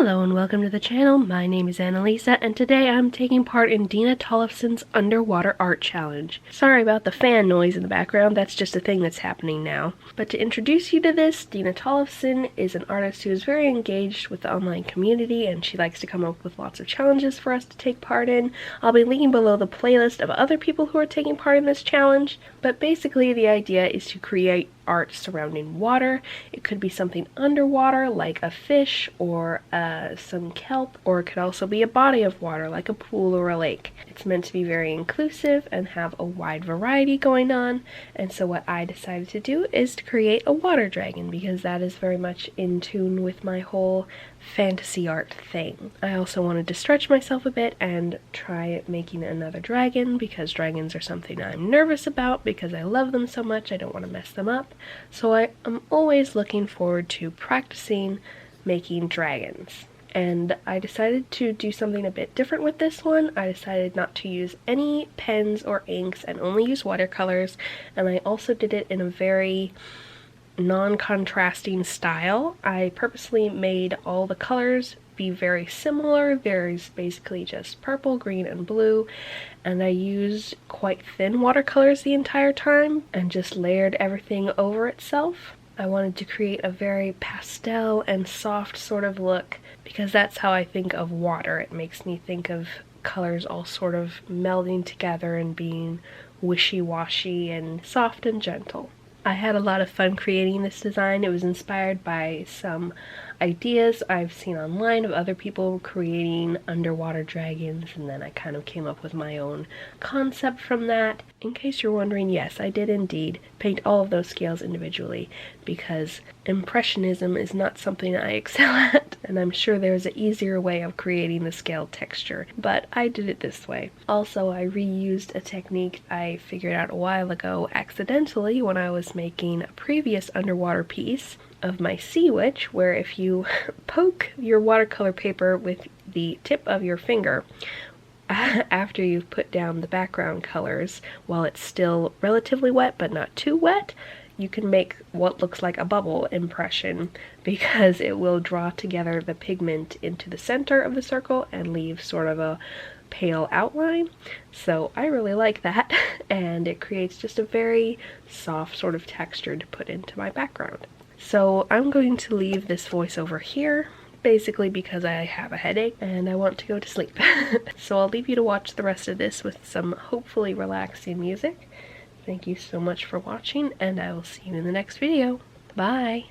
Hello and welcome to the channel. My name is Annalisa and today I'm taking part in Dina Tollefson's Underwater Art Challenge. Sorry about the fan noise in the background, that's just a thing that's happening now. But to introduce you to this, Dina Tollefson is an artist who is very engaged with the online community and she likes to come up with lots of challenges for us to take part in. I'll be linking below the playlist of other people who are taking part in this challenge, but basically the idea is to create art surrounding water. It could be something underwater like a fish or some kelp, or it could also be a body of water like a pool or a lake. It's meant to be very inclusive and have a wide variety going on, and so what I decided to do is to create a water dragon because that is very much in tune with my whole fantasy art thing. I also wanted to stretch myself a bit and try making another dragon because dragons are something I'm nervous about because I love them so much I don't want to mess them up. So I am always looking forward to practicing making dragons. And I decided to do something a bit different with this one. I decided not to use any pens or inks and only use watercolors, and I also did it in a very non-contrasting style. I purposely made all the colors be very similar. There's basically just purple, green, and blue, and I used quite thin watercolors the entire time and just layered everything over itself. I wanted to create a very pastel and soft sort of look because that's how I think of water. It makes me think of colors all sort of melding together and being wishy-washy and soft and gentle. I had a lot of fun creating this design. It was inspired by some ideas I've seen online of other people creating underwater dragons, and then I kind of came up with my own concept from that. In case you're wondering, yes, I did indeed paint all of those scales individually because Impressionism is not something I excel at, and I'm sure there's an easier way of creating the scale texture, but I did it this way. Also, I reused a technique I figured out a while ago accidentally when I was making a previous underwater piece of my sea witch, where if you poke your watercolor paper with the tip of your finger after you've put down the background colors while it's still relatively wet but not too wet, you can make what looks like a bubble impression because it will draw together the pigment into the center of the circle and leave sort of a pale outline. So I really like that, and it creates just a very soft sort of texture to put into my background. So I'm going to leave this voiceover here, basically because I have a headache and I want to go to sleep. So I'll leave you to watch the rest of this with some hopefully relaxing music. Thank you so much for watching, and I will see you in the next video. Bye!